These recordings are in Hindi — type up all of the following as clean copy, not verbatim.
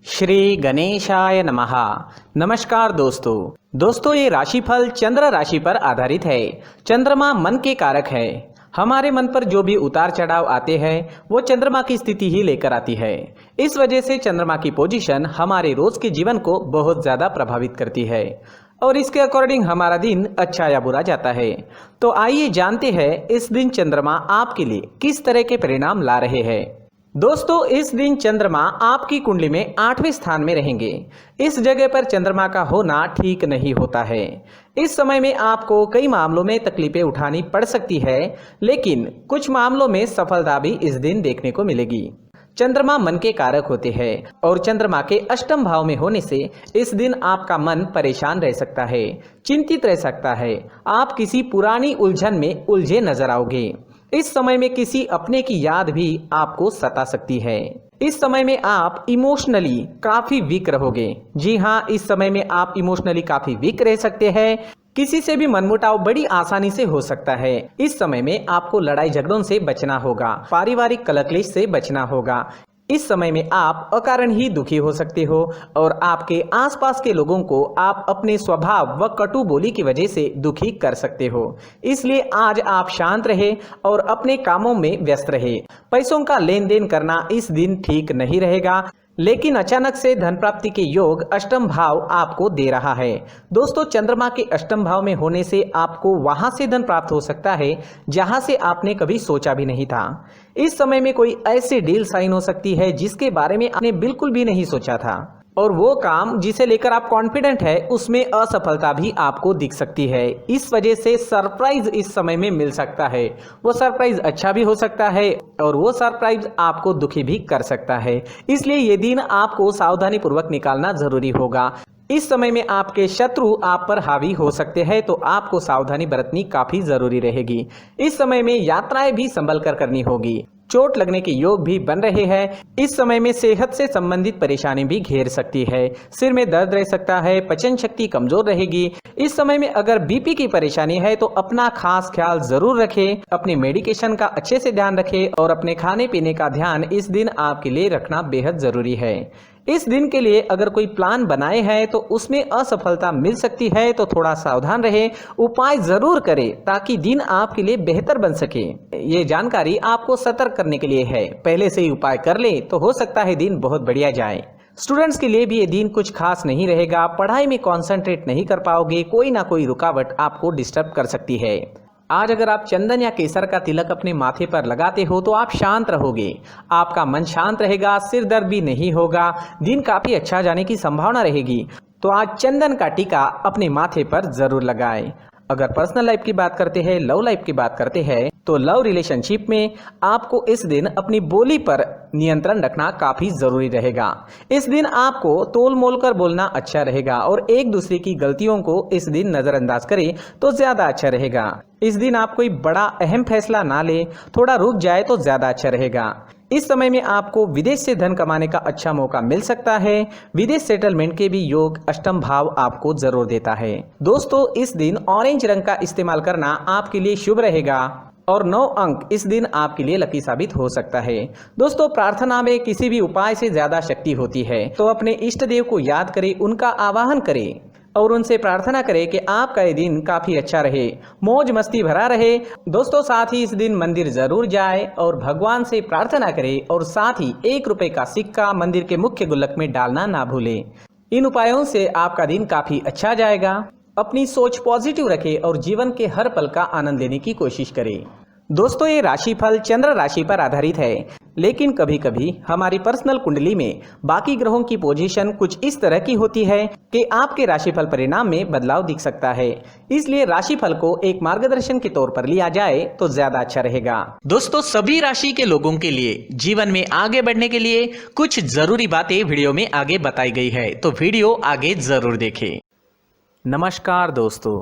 श्री गणेशाय नमः। नमस्कार दोस्तों ये राशिफल चंद्र राशि पर आधारित है। चंद्रमा मन के कारक है। हमारे मन पर जो भी उतार चढ़ाव आते हैं वो चंद्रमा की स्थिति ही लेकर आती है। इस वजह से चंद्रमा की पोजीशन हमारे रोज के जीवन को बहुत ज्यादा प्रभावित करती है और इसके अकॉर्डिंग हमारा दिन अच्छा या बुरा जाता है। तो आइए जानते हैं इस दिन चंद्रमा आपके लिए किस तरह के परिणाम ला रहे हैं। दोस्तों, इस दिन चंद्रमा आपकी कुंडली में 8वें स्थान में रहेंगे। इस जगह पर चंद्रमा का होना ठीक नहीं होता है। इस समय में आपको कई मामलों में तकलीफें उठानी पड़ सकती है, लेकिन कुछ मामलों में सफलता भी इस दिन देखने को मिलेगी। चंद्रमा मन के कारक होते हैं और चंद्रमा के अष्टम भाव में होने से इस दिन आपका मन परेशान रह सकता है, चिंतित रह सकता है। आप किसी पुरानी उलझन में उलझे नजर आओगे। इस समय में किसी अपने की याद भी आपको सता सकती है। इस समय में आप इमोशनली काफी वीक रहोगे। जी हाँ, इस समय में आप इमोशनली काफी वीक रह सकते हैं। किसी से भी मनमुटाव बड़ी आसानी से हो सकता है। इस समय में आपको लड़ाई झगड़ों से बचना होगा, पारिवारिक कलह से बचना होगा। इस समय में आप अकारण ही दुखी हो सकते हो और आपके आसपास के लोगों को आप अपने स्वभाव व कटु बोली की वजह से दुखी कर सकते हो। इसलिए आज आप शांत रहे और अपने कामों में व्यस्त रहे। पैसों का लेन देन करना इस दिन ठीक नहीं रहेगा, लेकिन अचानक से धन प्राप्ति के योग अष्टम भाव आपको दे रहा है। दोस्तों, चंद्रमा के अष्टम भाव में होने से आपको वहां से धन प्राप्त हो सकता है जहां से आपने कभी सोचा भी नहीं था। इस समय में कोई ऐसी डील साइन हो सकती है जिसके बारे में आपने बिल्कुल भी नहीं सोचा था और वो काम जिसे लेकर आप कॉन्फिडेंट है उसमें असफलता भी आपको दिख सकती है। इस वजह से सरप्राइज इस समय में मिल सकता है। वो सरप्राइज अच्छा भी हो सकता है और वो सरप्राइज आपको दुखी भी कर सकता है। इसलिए ये दिन आपको सावधानी पूर्वक निकालना जरूरी होगा। इस समय में आपके शत्रु आप पर हावी हो सकते हैं, तो आपको सावधानी बरतनी काफी जरूरी रहेगी। इस समय में यात्राएं भी संभल कर करनी होगी। चोट लगने के योग भी बन रहे हैं। इस समय में सेहत से संबंधित परेशानी भी घेर सकती है। सिर में दर्द रह सकता है, पचन शक्ति कमजोर रहेगी। इस समय में अगर बीपी की परेशानी है तो अपना खास ख्याल जरूर रखें। अपने मेडिकेशन का अच्छे से ध्यान रखें और अपने खाने पीने का ध्यान इस दिन आपके लिए रखना बेहद जरूरी है। इस दिन के लिए अगर कोई प्लान बनाए हैं तो उसमें असफलता मिल सकती है, तो थोड़ा सावधान रहे, उपाय जरूर करें ताकि दिन आपके लिए बेहतर बन सके। ये जानकारी आपको सतर्क करने के लिए है। पहले से ही उपाय कर ले तो हो सकता है दिन बहुत बढ़िया जाए। स्टूडेंट्स के लिए भी ये दिन कुछ खास नहीं रहेगा। पढ़ाई में कॉन्सेंट्रेट नहीं कर पाओगे, कोई ना कोई रुकावट आपको डिस्टर्ब कर सकती है। आज अगर आप चंदन या केसर का तिलक अपने माथे पर लगाते हो तो आप शांत रहोगे, आपका मन शांत रहेगा, सिर दर्द भी नहीं होगा, दिन काफी अच्छा जाने की संभावना रहेगी। तो आज चंदन का टीका अपने माथे पर जरूर लगाएं। अगर पर्सनल लाइफ की बात करते हैं, लव लाइफ की बात करते हैं, तो लव रिलेशनशिप में आपको इस दिन अपनी बोली पर नियंत्रण रखना काफी जरूरी रहेगा। इस दिन आपको तोल मोल कर बोलना अच्छा रहेगा और एक दूसरे की गलतियों को इस दिन नजरअंदाज करें तो ज्यादा अच्छा रहेगा। इस दिन आप कोई बड़ा अहम फैसला ना ले, थोड़ा रुक जाए तो ज्यादा अच्छा रहेगा। इस समय में आपको विदेश से धन कमाने का अच्छा मौका मिल सकता है। विदेश सेटलमेंट के भी योग अष्टम भाव आपको जरूर देता है। दोस्तों, इस दिन ऑरेंज रंग का इस्तेमाल करना आपके लिए शुभ रहेगा और 9 अंक इस दिन आपके लिए लकी साबित हो सकता है। दोस्तों, प्रार्थना में किसी भी उपाय से ज्यादा शक्ति होती है, तो अपने इष्ट देव को याद करें, उनका आवाहन करें और उनसे प्रार्थना करें कि आपका ये दिन काफी अच्छा रहे, मौज मस्ती भरा रहे। दोस्तों, साथ ही इस दिन मंदिर जरूर जाए और भगवान से प्रार्थना करें और साथ ही 1 रुपए का सिक्का मंदिर के मुख्य गुल्लक में डालना ना भूलें। इन उपायों से आपका दिन काफी अच्छा जाएगा। अपनी सोच पॉजिटिव रखें और जीवन के हर पल का आनंद लेने की कोशिश करें। दोस्तों, ये राशिफल चंद्र राशि पर आधारित है, लेकिन कभी कभी हमारी पर्सनल कुंडली में बाकी ग्रहों की पोजीशन कुछ इस तरह की होती है कि आपके राशिफल परिणाम में बदलाव दिख सकता है। इसलिए राशिफल को एक मार्गदर्शन के तौर पर लिया जाए तो ज्यादा अच्छा रहेगा। दोस्तों, सभी राशि के लोगों के लिए जीवन में आगे बढ़ने के लिए कुछ जरूरी बातें वीडियो में आगे बताई गई है, तो वीडियो आगे जरूर देखें। नमस्कार दोस्तों,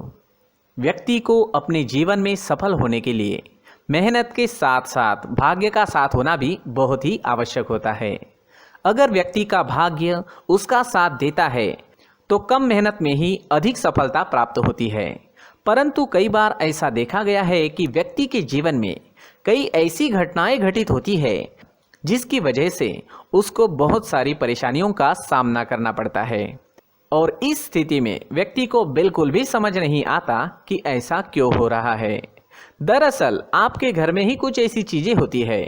व्यक्ति को अपने जीवन में सफल होने के लिए मेहनत के साथ साथ भाग्य का साथ होना भी बहुत ही आवश्यक होता है। अगर व्यक्ति का भाग्य उसका साथ देता है तो कम मेहनत में ही अधिक सफलता प्राप्त होती है, परंतु कई बार ऐसा देखा गया है कि व्यक्ति के जीवन में कई ऐसी घटनाएं घटित होती है जिसकी वजह से उसको बहुत सारी परेशानियों का सामना करना पड़ता है। और इस स्थिति में व्यक्ति को बिल्कुल भी समझ नहीं आता कि ऐसा क्यों हो रहा है। दरअसल आपके घर में ही कुछ ऐसी चीजें होती है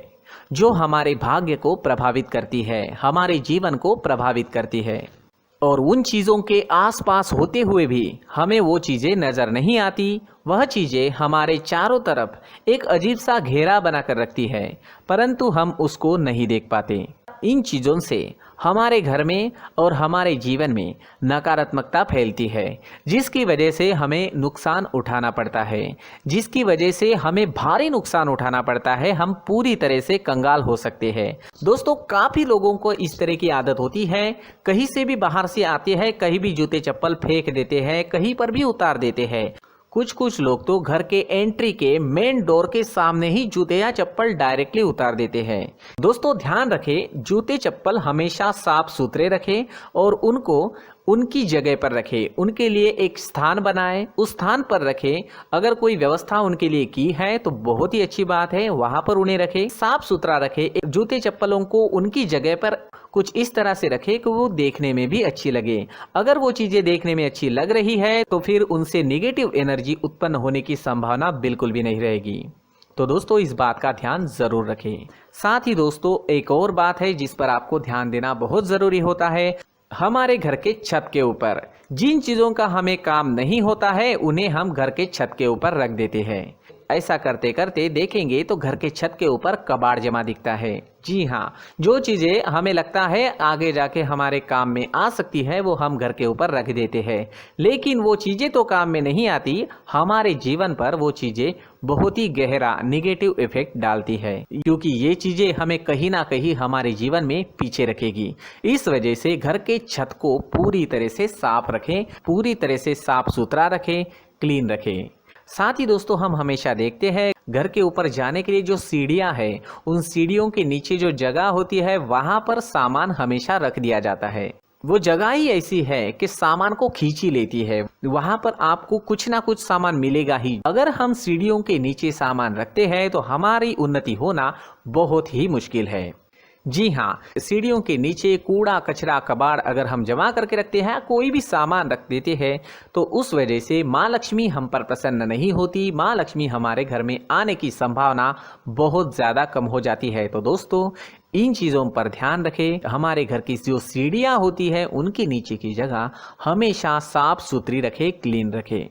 जो हमारे भाग्य को प्रभावित करती है, हमारे जीवन को प्रभावित करती है, और उन चीज़ों के आसपास होते हुए भी हमें वो चीज़ें नज़र नहीं आती। वह चीज़ें हमारे चारों तरफ एक अजीब सा घेरा बनाकर रखती है, परंतु हम उसको नहीं देख पाते। इन चीज़ों से हमारे घर में और हमारे जीवन में नकारात्मकता फैलती है, जिसकी वजह से हमें नुकसान उठाना पड़ता है, जिसकी वजह से हमें भारी नुकसान उठाना पड़ता है। हम पूरी तरह से कंगाल हो सकते हैं। दोस्तों, काफ़ी लोगों को इस तरह की आदत होती है, कहीं से भी बाहर से आते हैं, कहीं भी जूते चप्पल फेंक देते हैं, कहीं पर भी उतार देते हैं। कुछ लोग तो घर के एंट्री के मेन डोर के सामने ही जूते या चप्पल डायरेक्टली उतार देते हैं। दोस्तों, ध्यान रखें, जूते चप्पल हमेशा साफ सुथरे रखें और उनको उनकी जगह पर रखें। उनके लिए एक स्थान बनाएं, उस स्थान पर रखें। अगर कोई व्यवस्था उनके लिए की है तो बहुत ही अच्छी बात है, वहां पर उन्हें रखें, साफ सुथरा रखें। जूते चप्पलों को उनकी जगह पर कुछ इस तरह से रखें कि वो देखने में भी अच्छी लगे। अगर वो चीजें देखने में अच्छी लग रही है तो फिर उनसे नेगेटिव एनर्जी उत्पन्न होने की संभावना बिल्कुल भी नहीं रहेगी। तो दोस्तों, इस बात का ध्यान जरूर रखें। साथ ही दोस्तों, एक और बात है जिस पर आपको ध्यान देना बहुत जरूरी होता है। हमारे घर के छत के ऊपर जिन चीजों का हमें काम नहीं होता है उन्हें हम घर के छत के ऊपर रख देते हैं। ऐसा करते करते देखेंगे तो घर के छत के ऊपर कबाड़ जमा दिखता है। जी हाँ, जो चीज़ें हमें लगता है आगे जाके हमारे काम में आ सकती है वो हम घर के ऊपर रख देते हैं, लेकिन वो चीज़ें तो काम में नहीं आती। हमारे जीवन पर वो चीज़ें बहुत ही गहरा नेगेटिव इफेक्ट डालती है, क्योंकि ये चीज़ें हमें कहीं ना कहीं हमारे जीवन में पीछे रखेगी। इस वजह से घर के छत को पूरी तरह से साफ रखें, पूरी तरह से साफ सुथरा रखें, क्लीन रखें। साथ ही दोस्तों, हम हमेशा देखते हैं घर के ऊपर जाने के लिए जो सीढ़ियां हैं, उन सीढ़ियों के नीचे जो जगह होती है वहां पर सामान हमेशा रख दिया जाता है। वो जगह ही ऐसी है कि सामान को खींच ही लेती है। वहां पर आपको कुछ ना कुछ सामान मिलेगा ही। अगर हम सीढ़ियों के नीचे सामान रखते हैं तो हमारी उन्नति होना बहुत ही मुश्किल है। जी हाँ, सीढ़ियों के नीचे कूड़ा कचरा कबाड़ अगर हम जमा करके रखते हैं, कोई भी सामान रख देते हैं, तो उस वजह से माँ लक्ष्मी हम पर प्रसन्न नहीं होती। माँ लक्ष्मी हमारे घर में आने की संभावना बहुत ज़्यादा कम हो जाती है। तो दोस्तों, इन चीज़ों पर ध्यान रखें। हमारे घर की जो सीढ़ियाँ होती है उनके नीचे की जगह हमेशा साफ सुथरी रखें, क्लीन रखें।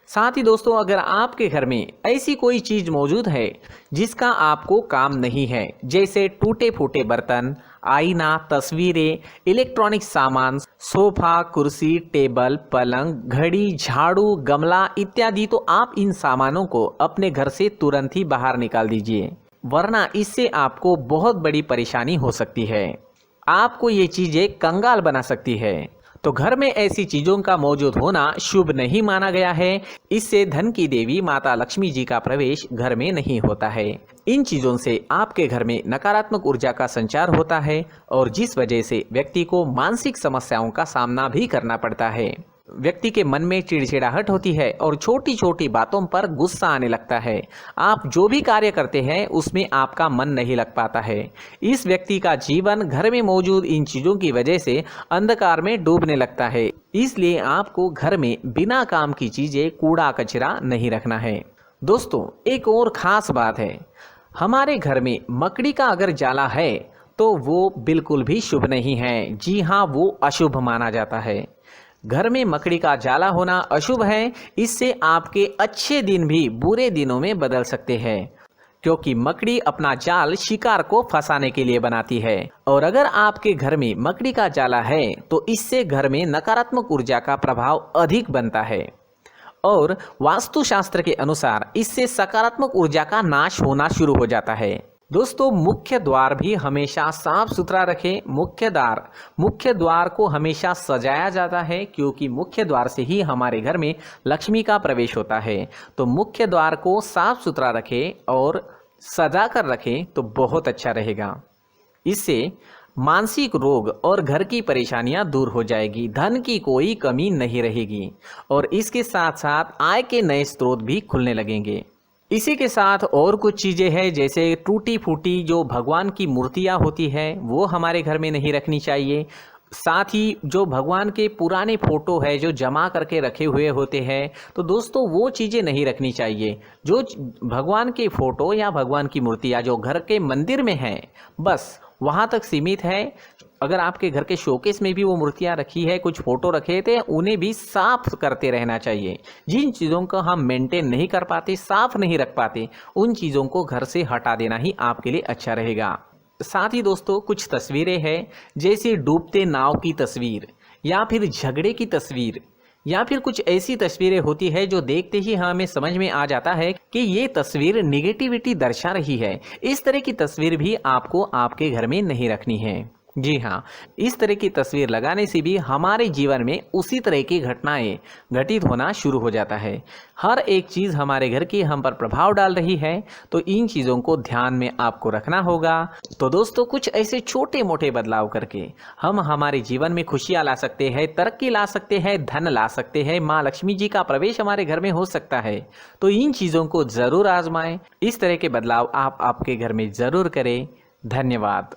साथ ही दोस्तों, अगर आपके घर में ऐसी कोई चीज़ मौजूद है जिसका आपको काम नहीं है, जैसे टूटे फूटे बर्तन, आईना, तस्वीरें, इलेक्ट्रॉनिक सामान, सोफा, कुर्सी, टेबल, पलंग, घड़ी, झाड़ू, गमला इत्यादि, तो आप इन सामानों को अपने घर से तुरंत ही बाहर निकाल दीजिए, वरना इससे आपको बहुत बड़ी परेशानी हो सकती है। आपको ये चीज़ें कंगाल बना सकती है। तो घर में ऐसी चीजों का मौजूद होना शुभ नहीं माना गया है। इससे धन की देवी माता लक्ष्मी जी का प्रवेश घर में नहीं होता है। इन चीजों से आपके घर में नकारात्मक ऊर्जा का संचार होता है और जिस वजह से व्यक्ति को मानसिक समस्याओं का सामना भी करना पड़ता है। व्यक्ति के मन में चिड़चिड़ाहट होती है और छोटी छोटी बातों पर गुस्सा आने लगता है। आप जो भी कार्य करते हैं उसमें आपका मन नहीं लग पाता है। इस व्यक्ति का जीवन घर में मौजूद इन चीज़ों की वजह से अंधकार में डूबने लगता है। इसलिए आपको घर में बिना काम की चीज़ें, कूड़ा कचरा नहीं रखना है। दोस्तों, एक और ख़ास बात है, हमारे घर में मकड़ी का अगर जाला है तो वो बिल्कुल भी शुभ नहीं है। जी हाँ, वो अशुभ माना जाता है। घर में मकड़ी का जाला होना अशुभ है। इससे आपके अच्छे दिन भी बुरे दिनों में बदल सकते हैं, क्योंकि मकड़ी अपना जाल शिकार को फंसाने के लिए बनाती है। और अगर आपके घर में मकड़ी का जाला है तो इससे घर में नकारात्मक ऊर्जा का प्रभाव अधिक बनता है और वास्तुशास्त्र के अनुसार इससे सकारात्मक ऊर्जा का नाश होना शुरू हो जाता है। दोस्तों, मुख्य द्वार भी हमेशा साफ सुथरा रखें। मुख्य द्वार को हमेशा सजाया जाता है, क्योंकि मुख्य द्वार से ही हमारे घर में लक्ष्मी का प्रवेश होता है। तो मुख्य द्वार को साफ सुथरा रखें और सजा कर रखें तो बहुत अच्छा रहेगा। इससे मानसिक रोग और घर की परेशानियां दूर हो जाएगी, धन की कोई कमी नहीं रहेगी और इसके साथ साथ आय के नए स्रोत भी खुलने लगेंगे। इसी के साथ और कुछ चीज़ें हैं, जैसे टूटी फूटी जो भगवान की मूर्तियाँ होती है वो हमारे घर में नहीं रखनी चाहिए। साथ ही जो भगवान के पुराने फोटो है जो जमा करके रखे हुए होते हैं, तो दोस्तों वो चीज़ें नहीं रखनी चाहिए। भगवान के फोटो या भगवान की मूर्तियाँ जो घर के मंदिर में हैं, बस वहाँ तक सीमित है। अगर आपके घर के शोकेस में भी वो मूर्तियाँ रखी है, कुछ फोटो रखे थे, उन्हें भी साफ करते रहना चाहिए। जिन चीज़ों को हम मेंटेन नहीं कर पाते, साफ नहीं रख पाते, उन चीज़ों को घर से हटा देना ही आपके लिए अच्छा रहेगा। साथ ही दोस्तों कुछ तस्वीरें हैं, जैसे डूबते नाव की तस्वीर या फिर झगड़े की तस्वीर या फिर कुछ ऐसी तस्वीरें होती है जो देखते ही हमें समझ में आ जाता है कि ये तस्वीर निगेटिविटी दर्शा रही है। इस तरह की तस्वीर भी आपको आपके घर में नहीं रखनी है। जी हाँ, इस तरह की तस्वीर लगाने से भी हमारे जीवन में उसी तरह की घटनाएं घटित होना शुरू हो जाता है। हर एक चीज़ हमारे घर की हम पर प्रभाव डाल रही है, तो इन चीज़ों को ध्यान में आपको रखना होगा। तो दोस्तों कुछ ऐसे छोटे मोटे बदलाव करके हम हमारे जीवन में खुशियाँ ला सकते हैं, तरक्की ला सकते हैं, धन ला सकते हैं, माँ लक्ष्मी जी का प्रवेश हमारे घर में हो सकता है। तो इन चीज़ों को ज़रूर आजमाएं। इस तरह के बदलाव आप आपके घर में ज़रूर करें। धन्यवाद।